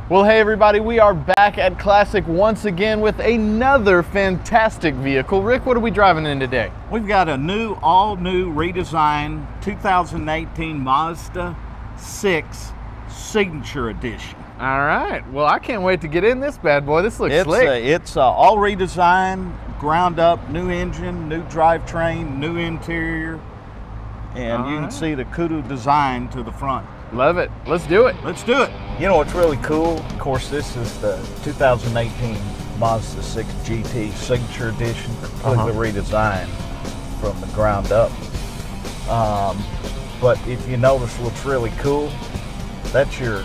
Well, hey everybody, we are back at Classic once again with another fantastic vehicle. Rick, what are we driving in today? We've got a new, all-new redesigned 2018 Mazda 6 Signature Edition. All right, well, I can't wait to get in this bad boy. This looks slick. It's all redesigned, ground up, new engine, new drivetrain, new interior, and you can see the kudu design to the front. Love it. Let's do it. Let's do it. You know what's really cool? Of course, this is the 2018 Mazda 6 GT Signature Edition, completely redesigned from the ground up. But if you notice what's really cool, that's your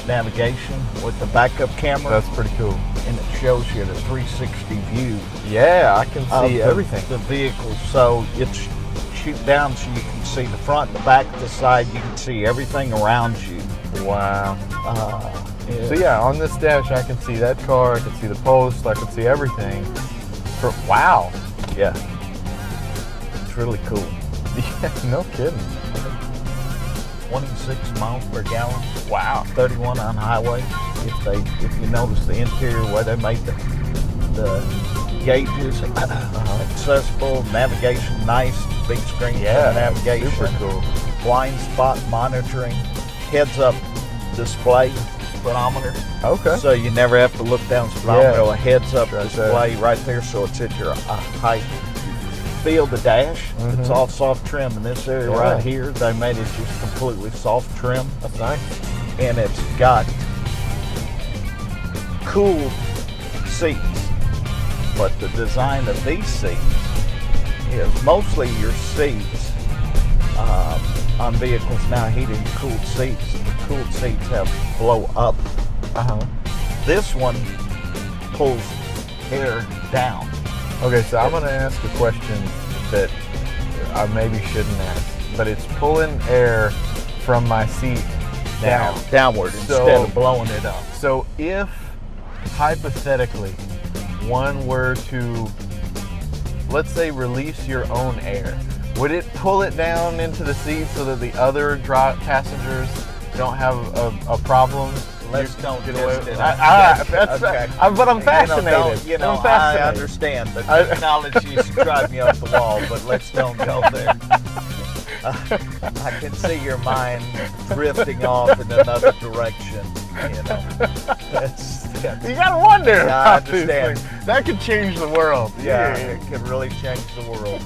navigation with the backup camera. That's pretty cool. And it shows you the 360 view. Yeah, I can see everything. The vehicle. So it's shoot down so you can see the front, the back, the side. You can see everything around you. Wow. So yeah, on this dash, I can see that car. I can see the post. I can see everything. Wow. Yeah. It's really cool. Yeah, no kidding. 26 miles per gallon. Wow. 31 on highway. If you notice the interior where they made the gauges accessible, navigation nice, big screen navigation, super cool. Blind spot monitoring, heads up display speedometer. Okay. So you never have to look down speedometer. A heads up display right there, so it's at your height. Feel the dash. It's all soft trim in this area right here. They made it just completely soft trim. That's nice. And it's got cooled seats. But the design of these seats is mostly your seats on vehicles now, heated and cooled seats. The cooled seats have blow up. This one pulls air down. Okay, so I'm going to ask a question that I maybe shouldn't ask, but it's pulling air from my seat downward instead of blowing it up. So if, hypothetically, one were to, let's say, release your own air, would it pull it down into the seat so that the other passengers don't have a problem? Let's don't get away it. But I'm fascinated. I understand. The technology is driving me off the wall, but let's don't go there. I can see your mind drifting off in another direction. You gotta wonder. I understand. That could change the world. Yeah, it could really change the world.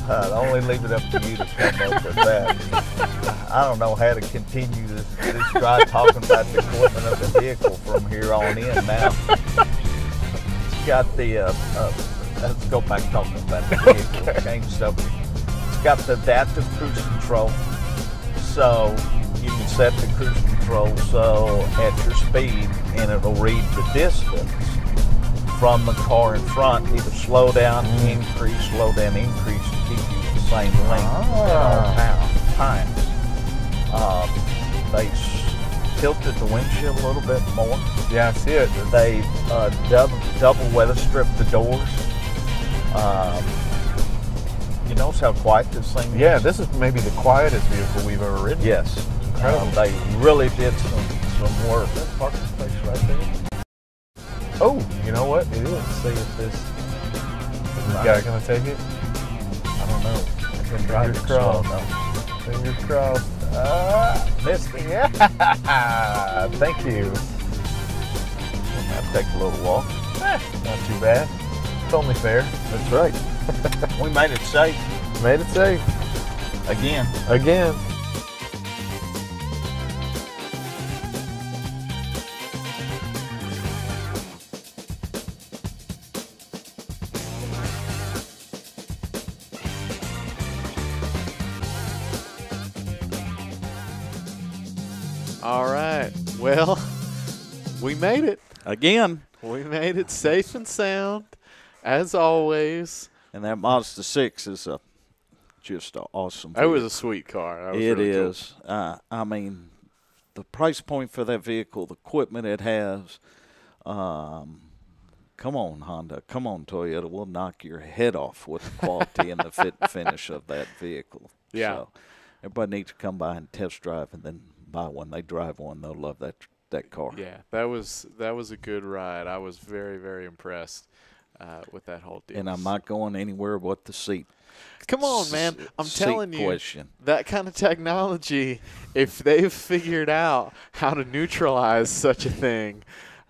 I'd only leave it up to you to come up with that. I don't know how to continue this drive talking about the equipment of the vehicle from here on in now. It's got the, let's go back talking about the vehicle, change stuff. It's got the adaptive cruise control, so you can set the cruise control so at your speed, and it'll read the distance from the car in front, either slow down, increase, slow down, increase to keep you the same length at all times. They tilted the windshield a little bit more. Yeah, I see it. They double weather stripped the doors. You notice how quiet this thing is? Yeah, this is maybe the quietest vehicle we've ever ridden. Yes. They really did some work. That parking space right there. Oh, you know what? It is. Let's see if this is the guy gonna take it? I don't know. Fingers crossed. Fingers crossed. Missed it. Yeah. Thank you. I'm gonna have to take a little walk. Not too bad. It's only fair. That's right. We made it safe. Made it safe. Again. All right. Well, we made it. Again. We made it safe and sound, as always. And that Mazda 6 is just an awesome vehicle. It was a sweet car. It really is. Cool. I mean, the price point for that vehicle, the equipment it has, come on, Honda. Come on, Toyota. We'll knock your head off with the quality and the fit and finish of that vehicle. Yeah. So everybody needs to come by and test drive and then buy one. They drive one. They'll love that car. Yeah, that was a good ride. I was very, very impressed with that whole deal. And I'm not going anywhere but the seat. Come on, man. I'm telling you, question. that kind of technology, if they've figured out how to neutralize such a thing,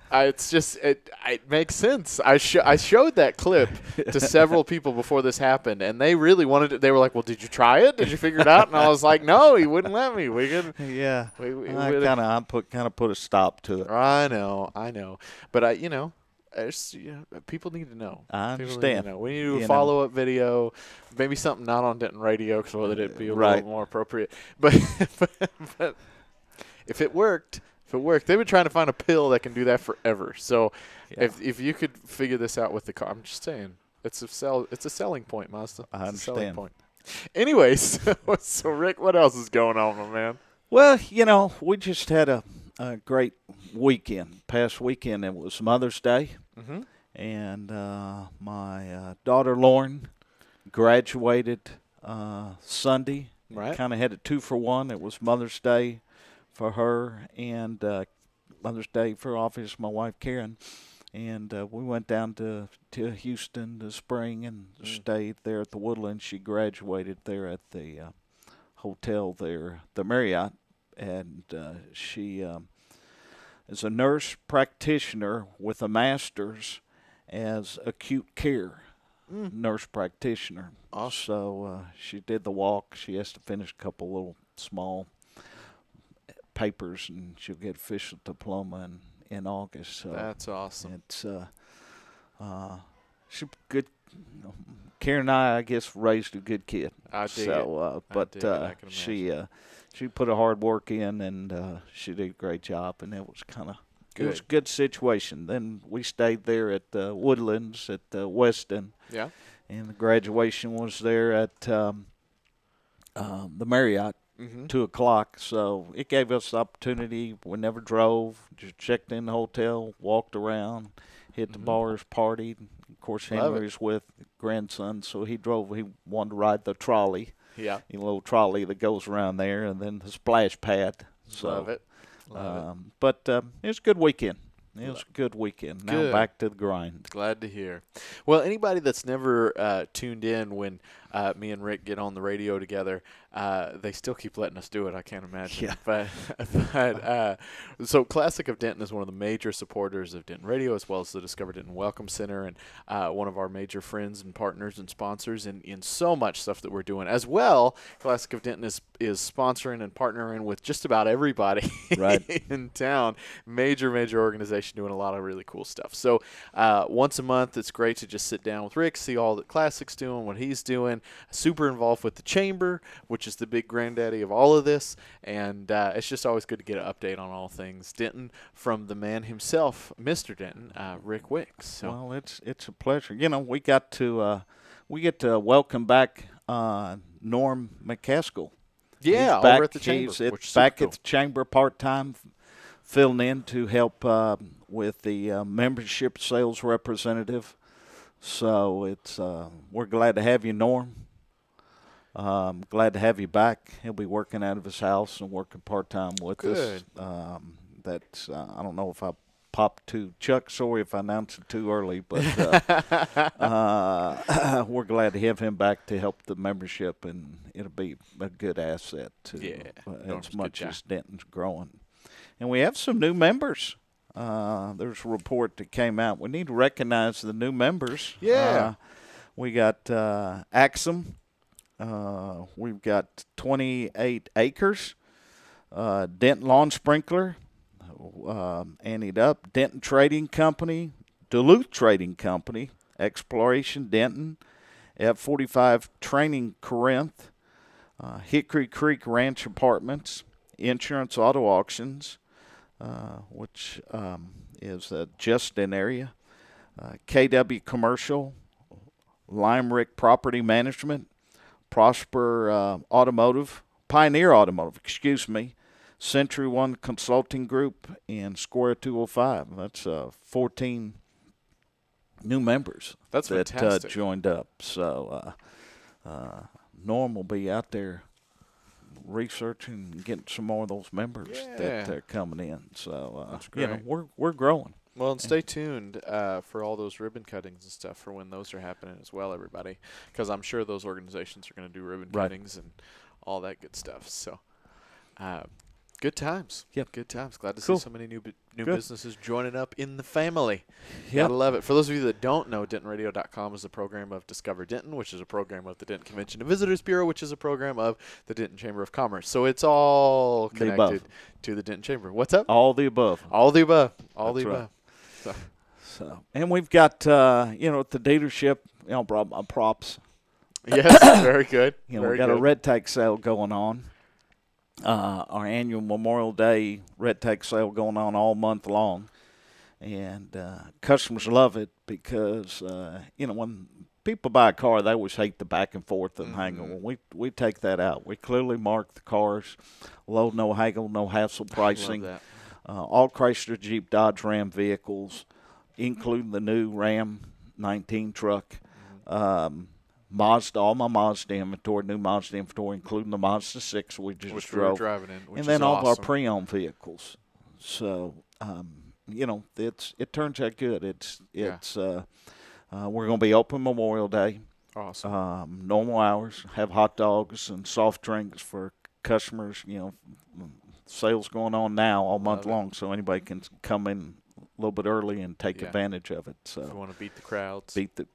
it's just it makes sense. I showed that clip to several people before this happened, and they really wanted it. They were like, "Well, did you try it? Did you figure it out?" And I was like, "No, he wouldn't let me. We could." Yeah, I kind of put a stop to it. I know, but people need to know. I understand. We need to do a follow-up video, maybe something not on Denton Radio, because it'd be a little more appropriate. But if it worked, they've been trying to find a pill that can do that forever. So if you could figure this out with the car, I'm just saying, it's a selling point, Mazda. I it's a selling understand. point. Anyways, so Rick, what else is going on, my man? Well, we just had a great weekend. Past weekend, it was Mother's Day. Mm-hmm. And my daughter Lauren graduated Sunday. Right. Kind of had a 2-for-1. It was Mother's Day for her and Mother's Day for obviously my wife Karen. And we went down to Houston this spring and stayed there at the Woodlands. She graduated there at the hotel there, the Marriott, and she is a nurse practitioner with a master's as acute care nurse practitioner. Awesome. So she did the walk. She has to finish a couple little small papers, and she'll get official diploma in August. So that's awesome. It's she's good. Karen and I guess, raised a good kid. I dig so, it. But she put a hard work in, and she did a great job, and it was kind of it was a good situation. Then we stayed there at Woodlands at Weston. Yeah. And the graduation was there at the Marriott. 2:00, so it gave us the opportunity. We never drove, just checked in the hotel, walked around, hit the bars, partied. Of course, Henry's with grandson, so he drove. He wanted to ride the trolley, a little trolley that goes around there, and then the splash pad. So, Love it. But it was a good weekend. It was a good weekend. Now back to the grind. Glad to hear. Well, anybody that's never tuned in when me and Rick get on the radio together, they still keep letting us do it. I can't imagine. Yeah. But so Classic of Denton is one of the major supporters of Denton Radio, as well as the Discover Denton Welcome Center, and one of our major friends and partners and sponsors in so much stuff that we're doing. As well, Classic of Denton is sponsoring and partnering with just about everybody in town. Major organization doing a lot of really cool stuff. So once a month, it's great to just sit down with Rick, see all that Classic's doing, what he's doing. Super involved with the Chamber, which is the big granddaddy of all of this, and it's just always good to get an update on all things Denton from the man himself, Mr. Denton, Rick Wick. So. Well, it's a pleasure. We get to welcome back Norm McCaskill. Yeah, over at the Chamber. He's back at the Chamber part-time, filling in to help with the membership sales representative. So it's we're glad to have you, Norm. Glad to have you back. He'll be working out of his house and working part-time with us. That's I don't know if I popped to Chuck. Sorry if I announced it too early, but we're glad to have him back to help the membership, and it'll be a good asset to as much as Denton's growing. And we have some new members. There's a report that came out. We need to recognize the new members. Yeah. We got Axum. We've got 28 Acres. Denton Lawn Sprinkler. Anteed Up. Denton Trading Company. Duluth Trading Company. Exploration Denton. F45 Training Corinth. Hickory Creek Ranch Apartments. Insurance Auto Auctions. Which is a Justin area, KW Commercial, Limerick Property Management, Prosper Automotive, Pioneer Automotive, Century One Consulting Group, and Square 205. That's 14 new members that joined up. So Norm will be out there researching and getting some more of those members that are coming in. So, That's great. we're growing. Well, and stay tuned for all those ribbon cuttings and stuff for when those are happening as well, everybody, because I'm sure those organizations are going to do ribbon cuttings and all that good stuff. So, good times. Yep. Good times. Glad to see so many new businesses joining up in the family. Yep. Gotta love it. For those of you that don't know, DentonRadio.com is a program of Discover Denton, which is a program of the Denton Convention and Visitors Bureau, which is a program of the Denton Chamber of Commerce. So it's all connected to the Denton Chamber. What's up? All the above. All the above. All That's the right. above. So, and we've got, at the dealership, brought my props. Yes, very good. We got a red tag sale going on. Our annual Memorial Day red tag sale going on all month long. And customers love it because, when people buy a car, they always hate the back and forth and haggle. We take that out. We clearly mark the cars, low, no haggle, no hassle pricing. Love that. All Chrysler, Jeep, Dodge, Ram vehicles, including the new Ram 19 truck. Mazda, all my Mazda inventory, new Mazda inventory, including the Mazda 6 we just drove. We were driving in, which and then is all awesome. of our pre-owned vehicles. So, it turns out good. We're going to be open Memorial Day. Awesome. Normal hours, have hot dogs and soft drinks for customers, sales going on now all month long, so anybody can come in a little bit early and take advantage of it. So if you want to beat the crowds. Beat the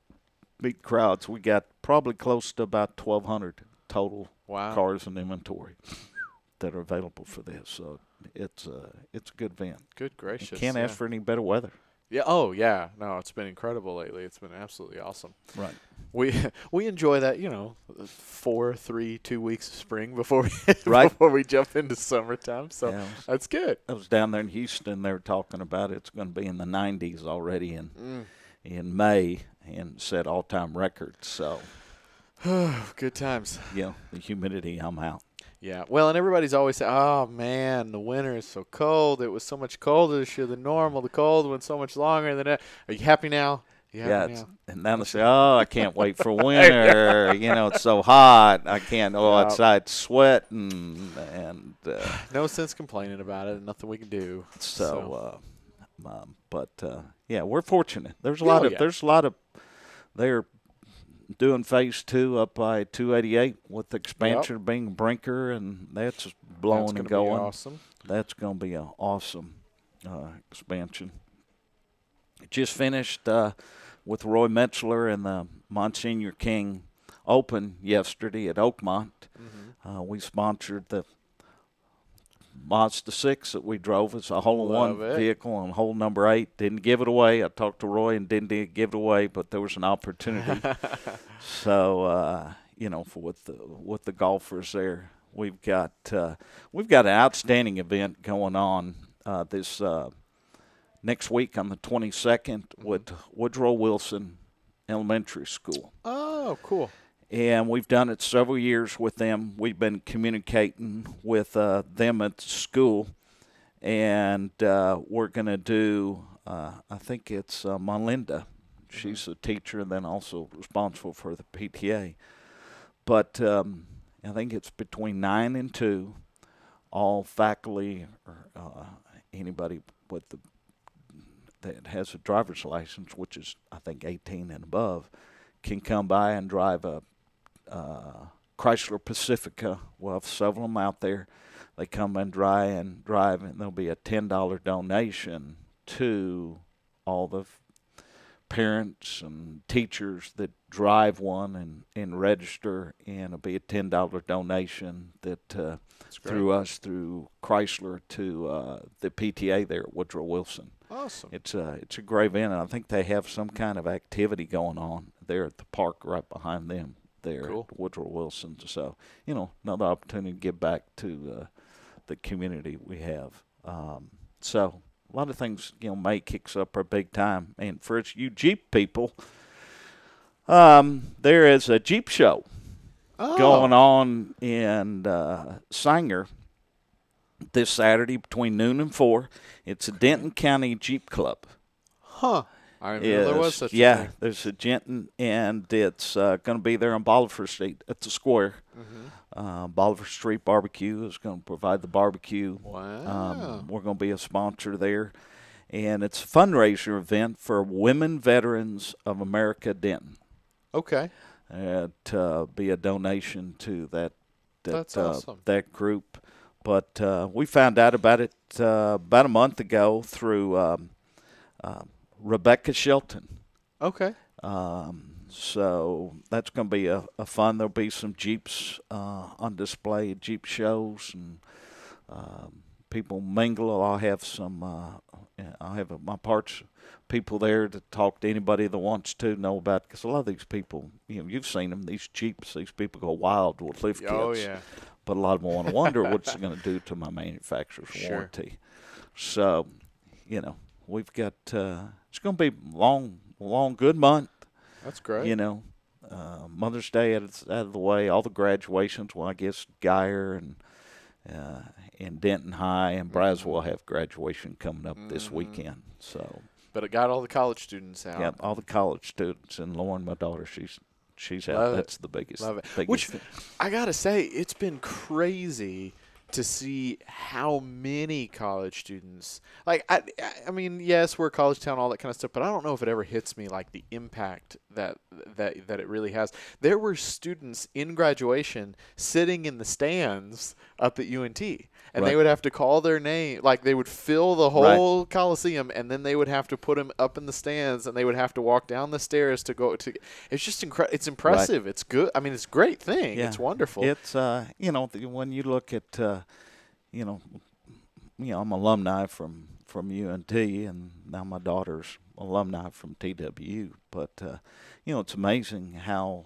crowds. We got probably close to about 1,200 total cars in inventory that are available for this. So it's a good event. Good gracious. Can't ask for any better weather. Yeah. Oh, yeah. No, it's been incredible lately. It's been absolutely awesome. Right. We enjoy that, 4, 3, 2 weeks of spring before we jump into summertime. So that's good. I was down there in Houston. They were talking about it's going to be in the 90s already in May and set all-time records. So good times. The humidity, I'm out. Yeah, well, and everybody's always saying, oh, man, the winter is so cold. It was so much colder this year than normal. The cold went so much longer than that. Are you happy now? And then they say, I can't wait for winter. It's so hot. I can't go outside sweating. And no sense complaining about it. Nothing we can do. We're fortunate. There's a lot of they're doing phase 2 up by 288 with the expansion being Brinker, and that's blowing and going. Be awesome. That's going to be an awesome expansion. Just finished with Roy Metzler and the Monsignor King Open yesterday at Oakmont. We sponsored the Mazda 6 that we drove. It's a hole-in-one vehicle on hole number 8. Didn't give it away. I talked to Roy and didn't give it away, but there was an opportunity. So, with the golfers there, we've got an outstanding event going on this next week on the 22nd with Woodrow Wilson Elementary School. Oh, cool. And we've done it several years with them. We've been communicating with them at the school. And we're going to do, I think it's Melinda. She's a teacher and then also responsible for the PTA. But I think it's between 9 and 2. All faculty or anybody that has a driver's license, which is, I think, 18 and above, can come by and drive a Chrysler Pacifica. We'll have several of them out there. They come and drive, and there'll be a $10 donation to all the parents and teachers that drive one and register, and it'll be a $10 donation that through Chrysler to the PTA there at Woodrow Wilson. Awesome. It's a great event, and I think they have some kind of activity going on there at the park right behind them there at Woodrow Wilson. So, another opportunity to give back to the community we have. So a lot of things, May kicks up our big time. And for you Jeep people, there is a Jeep show going on in Sanger this Saturday between noon and 4. It's a Denton County Jeep Club. Huh. I didn't know there was such a Yeah, thing. there's a Denton, and it's going to be there on Bolivar Street at the square. Bolivar Street Barbecue is going to provide the barbecue. Wow. We're going to be a sponsor there. And it's a fundraiser event for Women Veterans of America Denton. Okay. To be a donation to That's awesome. that group. But we found out about it about a month ago through Rebecca Shelton. Okay. So that's going to be a fun. There'll be some Jeeps on display, Jeep shows, and people mingle. I'll have my parts people there to talk to anybody that wants to know about, because a lot of these people, you've seen them, these Jeeps, these people go wild with lift kits. Oh, yeah. But a lot of them want to wonder what's it going to do to my manufacturer's warranty. So, we've got, it's going to be long, good month. That's great. Mother's Day out of the way, all the graduations. Well, I guess Geyer and Denton High and Braswell have graduation coming up this weekend. So, but it got all the college students out. Yeah, all the college students. And Lauren, my daughter, she's out. Love That's the biggest. Love it. Biggest Which thing. I gotta say, it's been crazy to see how many college students. Like, I mean, yes, we're a college town, all that kind of stuff, but I don't know if it ever hits me like the impact that it really has. There were students in graduation sitting in the stands up at UNT, and they would have to call their name. Like, they would fill the whole Coliseum, and then they would have to put them up in the stands, and they would have to walk down the stairs to go to. It's just it's impressive. It's good. I mean, it's a great thing. Yeah. It's wonderful. It's when you look at I'm alumni from UNT, and now my daughter's alumni from TWU. But it's amazing how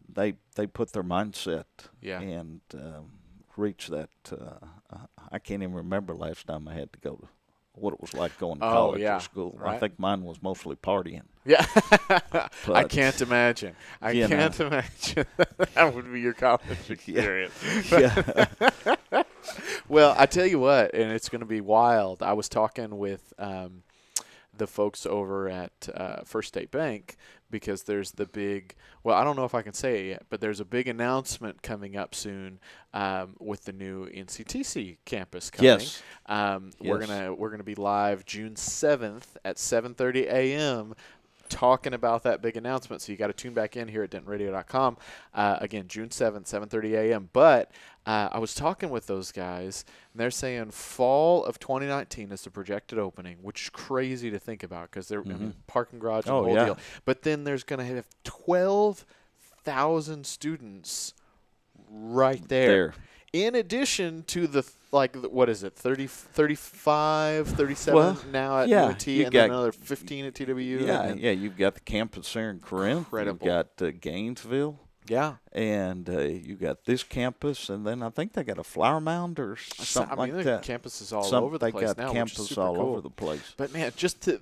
they put their mindset and reach that. I can't even remember last time I had to go to what it was like going to college or school. Right. I think mine was mostly partying. Yeah. But, I can't imagine. I can't imagine that would be your college experience. Yeah. Well, I tell you what, and it's going to be wild. I was talking with the folks over at First State Bank, because there's the big, well, I don't know if I can say it yet, but there's a big announcement coming up soon with the new NCTC campus coming. Yes. We're gonna be live June 7th at 7:30 a.m. talking about that big announcement. So you got to tune back in here at dentonradio.com. Again, June 7th, 7:30 a.m. But I was talking with those guys, and they're saying fall of 2019 is the projected opening, which is crazy to think about, because they're parking garage and the whole deal. But then there's going to have 12,000 students right there. In addition to the, what is it, 30, 35, 37 now at UNT, and then another 15 at TWU. Yeah, you've got the campus there in Corinth. Incredible. You've got Gainesville. Yeah. And you got this campus, and then I think they got a flower mound or something like that. Campuses all over the place now, They got campuses all over the place. But, man, just the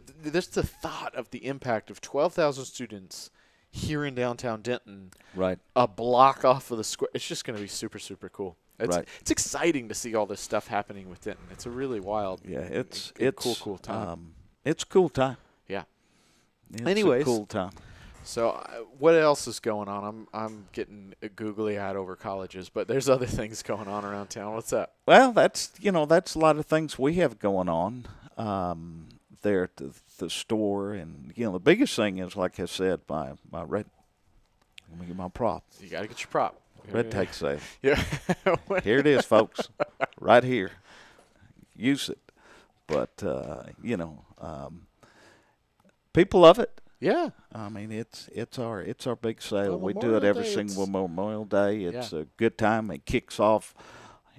thought of the impact of 12,000 students here in downtown Denton, right, a block off of the square, it's just going to be super, super cool. It's exciting to see all this stuff happening with Denton. It's a really wild, it's cool time. It's a cool time. Yeah. Anyways, a cool time. So what else is going on? I'm getting googly-eyed over colleges, but there's other things going on around town. What's up? Well, that's a lot of things we have going on there at the store, and the biggest thing is, like I said, my red. Let me get my prop. You got to get your prop. Red tag safe. Yeah. Here it is, folks. Right here. Use it. But people love it. Yeah. I mean, it's our big sale. Well, we do it every Day, single Memorial Day. It's a good time. It kicks off.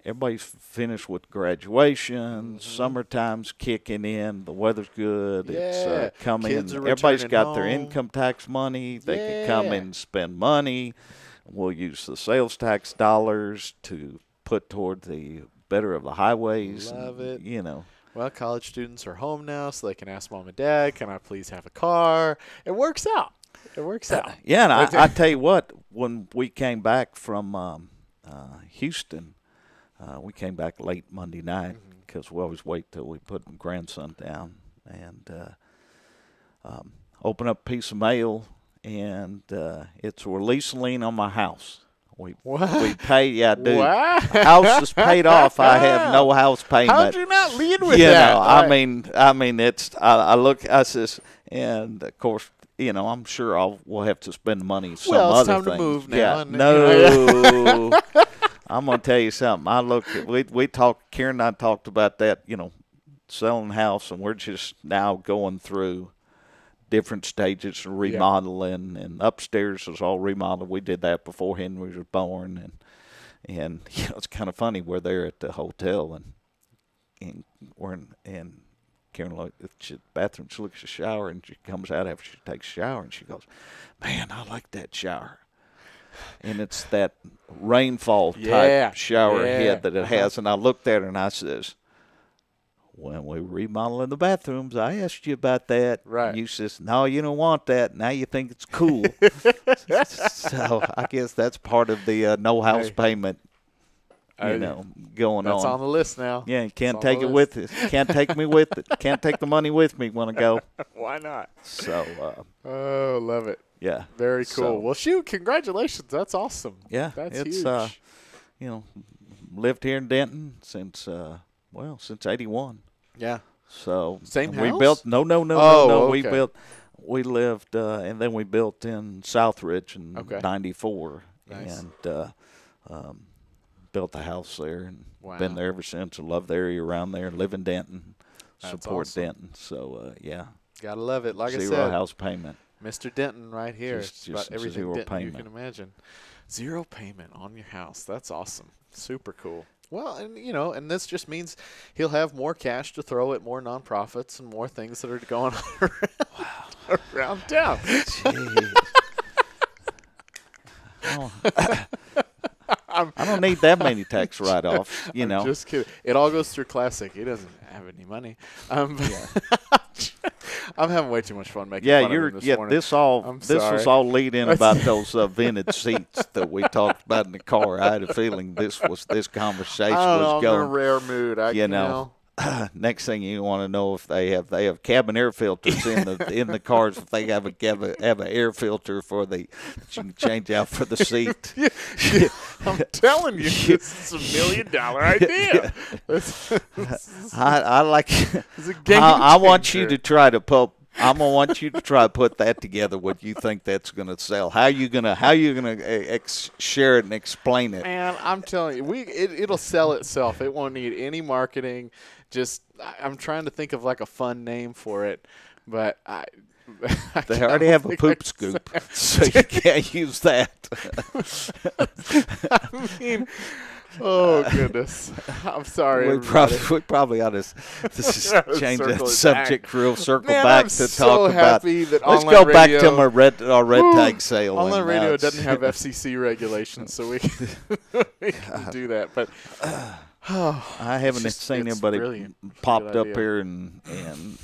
Everybody's finished with graduation. Summertime's kicking in. The weather's good. It's coming. Everybody's got their income tax money. They can come in and spend money. We'll use the sales tax dollars to put toward the better of the highways. Love it. Well, college students are home now, so they can ask mom and dad, can I please have a car? It works out. Yeah, and I tell you what, when we came back from Houston, we came back late Monday night, because we always wait till we put grandson down. And open up a piece of mail, and it's a release lien on my house. We pay, yeah, I do. Wow. House is paid off. I have no house payment. How'd you not lead with you that? know, I mean, it's. I look. I says, and of course, you know, I'm sure we'll have to spend the money some well, it's other time things. to move now. Yeah, And, no. I'm gonna tell you something. I looked at. We talked. Karen and I talked about that. You know, selling the house, and we're just now going through different stages of remodeling, and upstairs is all remodeled. We did that before Henry was born, and you know, it's kind of funny. We're there at the hotel, and Karen looked at the bathroom. She looks at the shower, and she comes out after she takes a shower, and she goes, "Man, I like that shower." And it's that rainfall type shower head that it has. And I looked at her and I says, when we were remodeling the bathrooms, I asked you about that. Right. And you says, no, you don't want that. Now you think it's cool. So I guess that's part of the no house payment, going on. That's on the list now. Yeah, you can't take it with us. Can't take me with it. Can't take the money with me when I go. Why not? So. Oh, love it. Yeah. Very cool. So, well, shoot, congratulations. That's awesome. Yeah. That's it's, huge. Lived here in Denton since 81. Yeah. So same house? We built no. Okay. We lived and then we built in Southridge in 94. Nice. And built a house there and wow. been there ever since. I love the area around there. Live in Denton. That's support awesome. Denton. So yeah. Gotta love it. Like I said, zero house payment. Mr. Denton right here. Just about everything zero Denton payment. you can imagine. Zero payment on your house. That's awesome. Super cool. Well, and and this just means he'll have more cash to throw at more nonprofits and more things that are going on around town. I don't need that many tax write-offs, I'm just kidding. It all goes through Classic. He doesn't have any money. I'm having way too much fun making fun of him this morning. This was all lead in about those vintage seats that we talked about in the car. I had a feeling this conversation was going. I'm in a rare mood. Next thing you want to know if they have cabin air filters in the cars. If they have an air filter you can change out for the seat. I'm telling you, this is $1 million idea. I like. It's a game I want changer. you to try to put. I'm gonna want you to try to put that together. What you think that's gonna sell? How you gonna share it and explain it? Man, I'm telling you, it'll sell itself. It won't need any marketing. I'm trying to think of like a fun name for it, but they already have a poop scoop, so you can't use that. I mean, oh goodness, I'm sorry. We probably ought to change that subject real circle Man, back I'm to so talk about. happy that Let's online go back radio, to our red tag sale. Online radio doesn't have FCC regulations, so we can do that. But I haven't seen anybody brilliant. popped up here and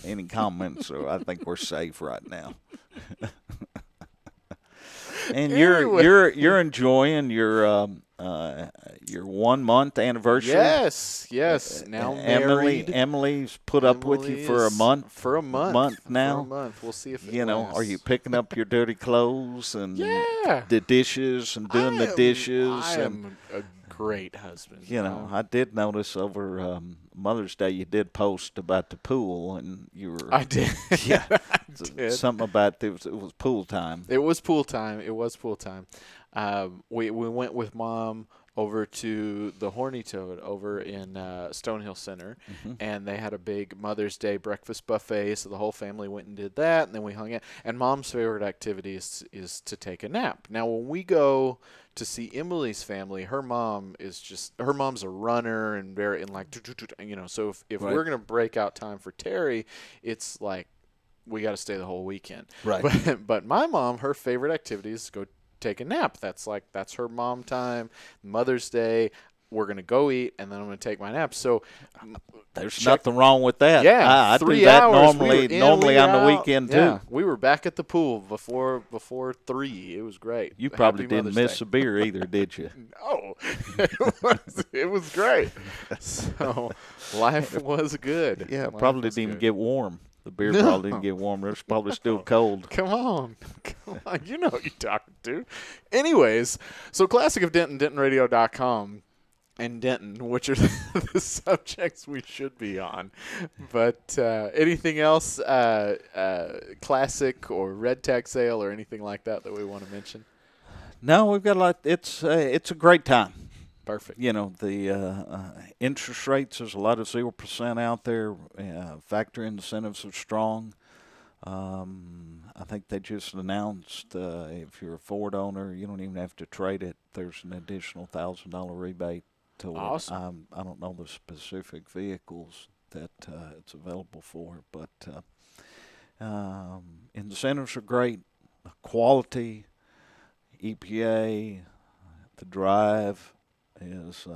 any comments, so I think we're safe right now. And you're enjoying your 1 month anniversary. Yes. Now married. Emily's put up with you for a month. For a month. Now. For a month. We'll see if it are lasts. you picking up your dirty clothes and Yeah. the dishes and doing the dishes? I am a great husband. I did notice over Mother's Day you did post about the pool, and you were. I did. Yeah. I did. Something about it was pool time. It was pool time. We went with Mom over to the Horny Toad over in Stonehill Center, and they had a big Mother's Day breakfast buffet, so the whole family went and did that, and then we hung out. And Mom's favorite activity is to take a nap. Now, when we go to see Emily's family, her mom's a runner and very so if Right. we're going to break out time for Terry, it's like we got to stay the whole weekend. Right. But my mom, her favorite activity is to go take a nap. That's her mom time. Mother's Day, we're going to go eat, and then I'm going to take my nap. So there's nothing wrong with that. Yeah, I 3 do that hours. normally on the weekend too. We were back at the pool before 3. It was great. You probably Happy didn't Mother's miss Day. a beer either, did you? No, it was great. So life was good. Yeah, Life probably was didn't even good. get warm. The beer probably didn't get warmer. It's probably still cold. Come on. You know what you're talking to. Anyways, so Classic of Denton, DentonRadio.com, and Denton, which are the subjects we should be on. But anything else, Classic or Red Tag Sale or anything like that we want to mention? No, we've got a lot. It's a great time. Perfect. You know, the interest rates, there's a lot of 0% out there. Factory incentives are strong. I think they just announced if you're a Ford owner, you don't even have to trade it. There's an additional $1,000 rebate to awesome. I don't know the specific vehicles that it's available for, but incentives are great. Quality, EPA, the drive is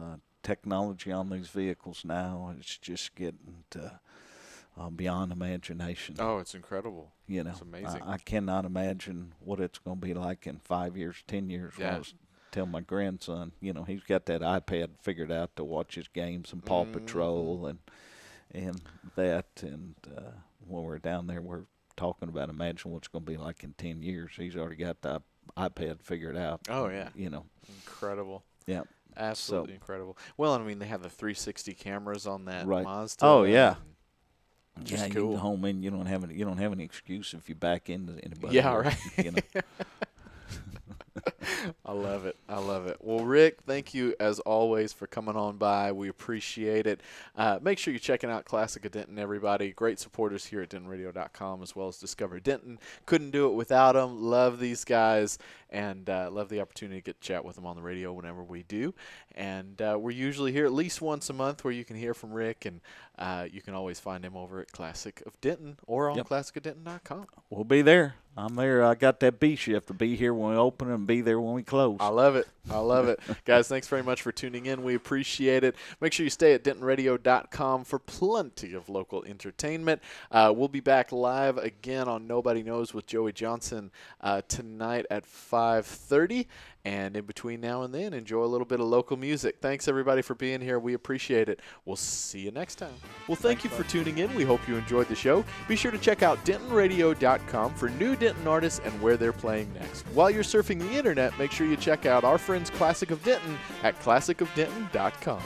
technology on these vehicles now. It's just getting to beyond imagination. Oh, it's incredible. You know, it's amazing. I cannot imagine what it's going to be like in 5 years, 10 years. Yeah. I was tell my grandson, you know, he's got that iPad figured out to watch his games and Paw Patrol and that. And when we're down there, we're talking about imagine what's going to be like in 10 years. He's already got the iPad figured out. Oh, yeah. You know. Incredible. Yeah. Absolutely incredible. Well, I mean, they have the 360 cameras on that Mazda. Oh, yeah. Just cool. You can go home and you don't have any excuse if you back into anybody. Yeah, right. You know. I love it. I love it. Well, Rick, thank you as always for coming on by. We appreciate it. Make sure you're checking out Classic of Denton, everybody. Great supporters here at DentonRadio.com as well as Discover Denton. Couldn't do it without them. Love these guys and love the opportunity to get to chat with them on the radio whenever we do. And we're usually here at least once a month where you can hear from Rick, and you can always find him over at Classic of Denton or on ClassicofDenton.com. We'll be there. I'm there. I got that B shift to be here when we open and be there when we close. I love it. I love it. Guys, thanks very much for tuning in. We appreciate it. Make sure you stay at DentonRadio.com for plenty of local entertainment. We'll be back live again on Nobody Knows with Joey Johnson tonight at 5:30. And in between now and then, enjoy a little bit of local music. Thanks, everybody, for being here. We appreciate it. We'll see you next time. Well, thank you for tuning in. We hope you enjoyed the show. Be sure to check out DentonRadio.com for new Denton artists and where they're playing next. While you're surfing the internet, make sure you check out our friends Classic of Denton at ClassicofDenton.com.